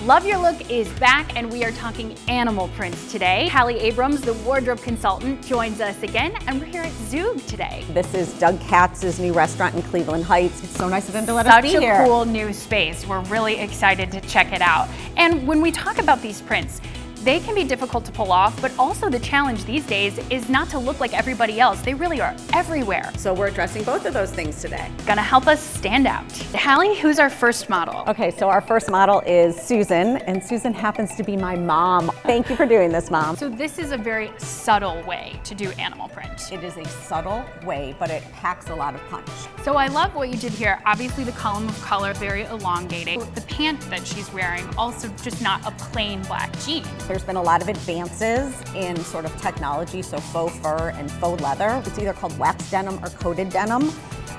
Love Your Look is back, and we are talking animal prints today. Hallie Abrams, the wardrobe consultant, joins us again, and we're here at Zoog today. This is Doug Katz's new restaurant in Cleveland Heights. It's so nice of him to let us be here. Such a cool new space. We're really excited to check it out. And when we talk about these prints, they can be difficult to pull off, but also the challenge these days is not to look like everybody else. They really are everywhere. So we're addressing both of those things today. Gonna help us stand out. Hallie, who's our first model? Okay, so our first model is Susan, and Susan happens to be my mom. Thank you for doing this, Mom. So this is a very subtle way to do animal print. It is a subtle way, but it packs a lot of punch. So I love what you did here. Obviously the column of color, very elongated. The pant that she's wearing, also just not a plain black jean. There's been a lot of advances in sort of technology, so faux fur and faux leather. It's either called wax denim or coated denim.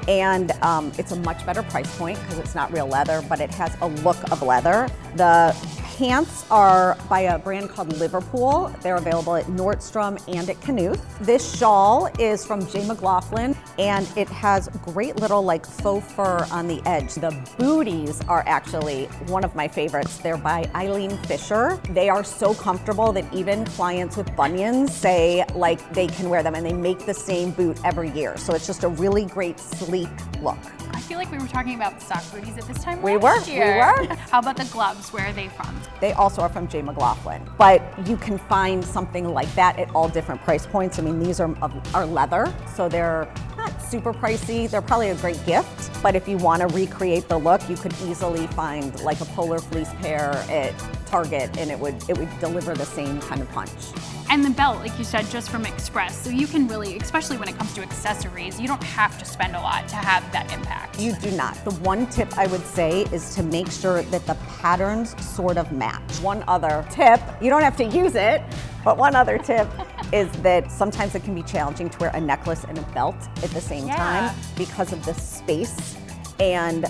And it's a much better price point because it's not real leather, but it has a look of leather. The pants are by a brand called Liverpool. They're available at Nordstrom and at Knuth. This shawl is from J. McLaughlin, and it has great little like faux fur on the edge. The booties are actually one of my favorites. They're by Eileen Fisher. They are so comfortable that even clients with bunions say like they can wear them, and they make the same boot every year. So it's just a really great sleek look. I feel like we were talking about sock booties at this time We last were. year. How about the gloves? Where are they from? They also are from J. McLaughlin, but you can find something like that at all different price points. I mean, these are leather, so they're not super pricey. They're probably a great gift, but if you want to recreate the look, you could easily find like a polar fleece pair at Target, and it would deliver the same kind of punch. And the belt, like you said, just from Express. So you can really, especially when it comes to accessories, you don't have to spend a lot to have that impact. You do not. The one tip I would say is to make sure that the patterns sort of match. One other tip, you don't have to use it, but one other tip is that sometimes it can be challenging to wear a necklace and a belt at the same time because of the space. And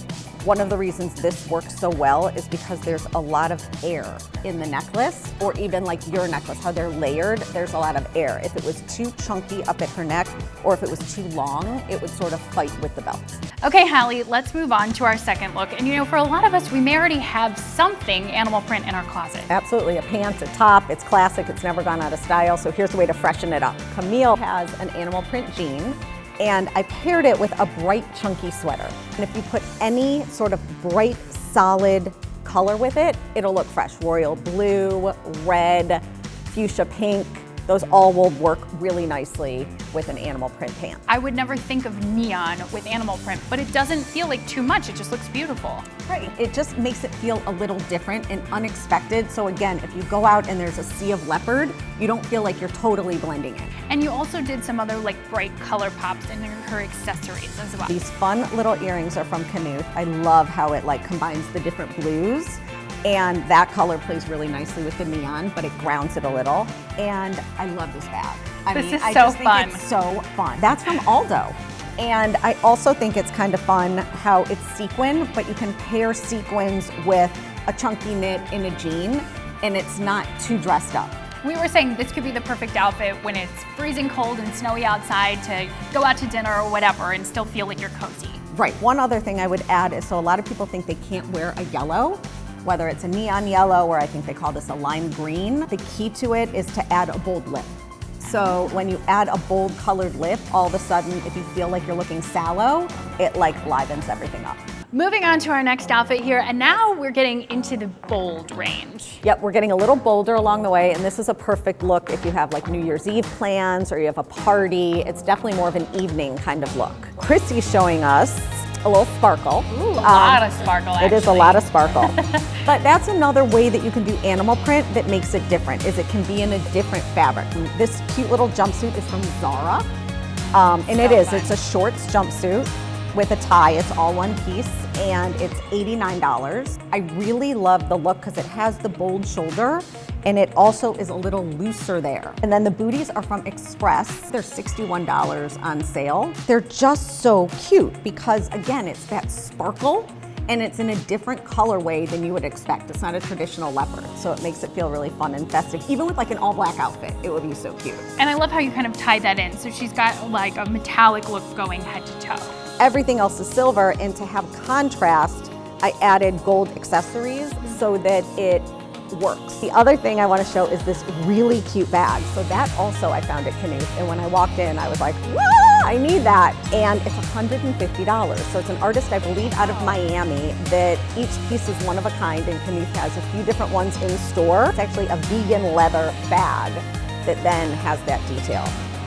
one of the reasons this works so well is because there's a lot of air in the necklace, or even like your necklace, how they're layered, there's a lot of air. If it was too chunky up at her neck, or if it was too long, it would sort of fight with the belt. Okay, Hallie, let's move on to our second look. And you know, for a lot of us, we may already have something animal print in our closet. Absolutely, a pants, a top, it's classic, it's never gone out of style, so here's a way to freshen it up. Camille has an animal print jean, and I paired it with a bright, chunky sweater. And if you put any sort of bright, solid color with it, it'll look fresh. Royal blue, red, fuchsia pink, those all will work really nicely with an animal print pant. I would never think of neon with animal print, but it doesn't feel like too much. It just looks beautiful. Right, it just makes it feel a little different and unexpected. So again, if you go out and there's a sea of leopard, you don't feel like you're totally blending in. And you also did some other like bright color pops in her accessories as well. These fun little earrings are from Knuth. I love how it like combines the different blues, and that color plays really nicely with the neon, but it grounds it a little. And I love this bag. I just think it's so fun. That's from Aldo. And I also think it's kind of fun how it's sequin, but you can pair sequins with a chunky knit in a jean, and it's not too dressed up. We were saying this could be the perfect outfit when it's freezing cold and snowy outside to go out to dinner or whatever and still feel like you're cozy. Right, one other thing I would add is, so a lot of people think they can't wear a yellow, whether it's a neon yellow, or I think they call this a lime green. The key to it is to add a bold lip. So when you add a bold colored lip, all of a sudden, if you feel like you're looking sallow, it like livens everything up. Moving on to our next outfit here, and now we're getting into the bold range. Yep, we're getting a little bolder along the way, and this is a perfect look if you have like New Year's Eve plans or you have a party. It's definitely more of an evening kind of look. Chrissy's showing us a little sparkle. Ooh, a lot of sparkle, actually. It is a lot of sparkle. But that's another way that you can do animal print that makes it different, is it can be in a different fabric. This cute little jumpsuit is from Zara. And it's a shorts jumpsuit with a tie. It's all one piece, and it's $89. I really love the look because it has the bold shoulder, and it also is a little looser there. And then the booties are from Express. They're $61 on sale. They're just so cute because, again, it's that sparkle, and it's in a different colorway than you would expect. It's not a traditional leopard, so it makes it feel really fun and festive. Even with like an all black outfit, it would be so cute. And I love how you kind of tied that in. So she's got like a metallic look going head to toe. Everything else is silver, and to have contrast, I added gold accessories so that it works. The other thing I want to show is this really cute bag. So that also I found at Camille, and when I walked in, I was like, "Whoa, I need that." And it's $150. So it's an artist, I believe, out of Miami, that each piece is one of a kind, and Camille has a few different ones in store. It's actually a vegan leather bag that then has that detail.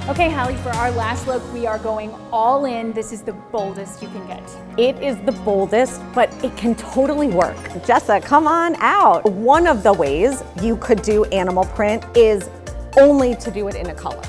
Okay, Hallie, for our last look, we are going all in. This is the boldest you can get. It is the boldest, but it can totally work. Jessa, come on out. One of the ways you could do animal print is only to do it in a color,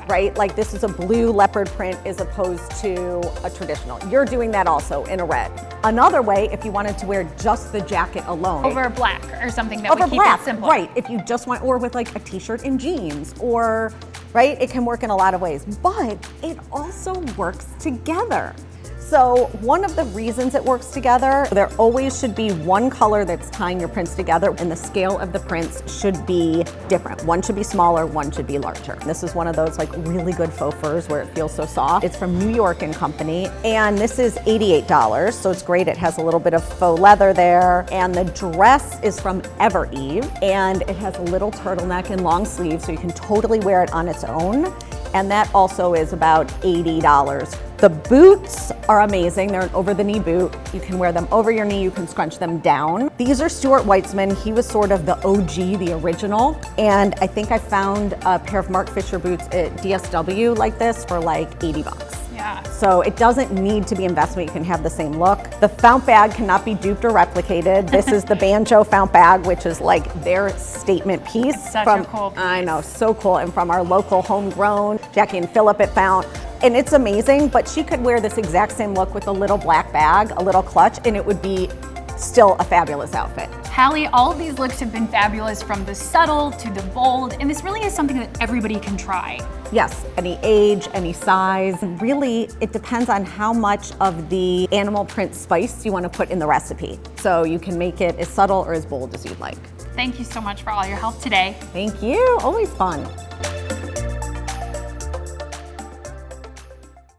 right? Like this is a blue leopard print as opposed to a traditional. You're doing that also in a red. Another way, if you wanted to wear just the jacket alone. Over black or something that Over would keep black, it simple. right. If you just want, or with like a t-shirt and jeans, or, right? It can work in a lot of ways, but it also works together. So one of the reasons it works together, there always should be one color that's tying your prints together, and the scale of the prints should be different. One should be smaller, one should be larger. This is one of those like really good faux furs where it feels so soft. It's from New York & Company, and this is $88, so it's great. It has a little bit of faux leather there, and the dress is from Ever Eve, and it has a little turtleneck and long sleeves, so you can totally wear it on its own, and that also is about $80. The boots are amazing. They're an over-the-knee boot. You can wear them over your knee, you can scrunch them down. These are Stuart Weitzman. He was sort of the OG, the original. And I think I found a pair of Mark Fisher boots at DSW like this for like 80 bucks. Yeah. So it doesn't need to be investment, you can have the same look. The fount bag cannot be duped or replicated. This is the Banjo fount bag, which is like their statement piece. Such a cool piece. I know, so cool. And from our local homegrown, Jackie and Philip at Fount. And it's amazing, but she could wear this exact same look with a little black bag, a little clutch, and it would be still a fabulous outfit. Hallie, all of these looks have been fabulous, from the subtle to the bold, and this really is something that everybody can try. Yes, any age, any size. Really, it depends on how much of the animal print spice you want to put in the recipe. So you can make it as subtle or as bold as you'd like. Thank you so much for all your help today. Thank you, always fun.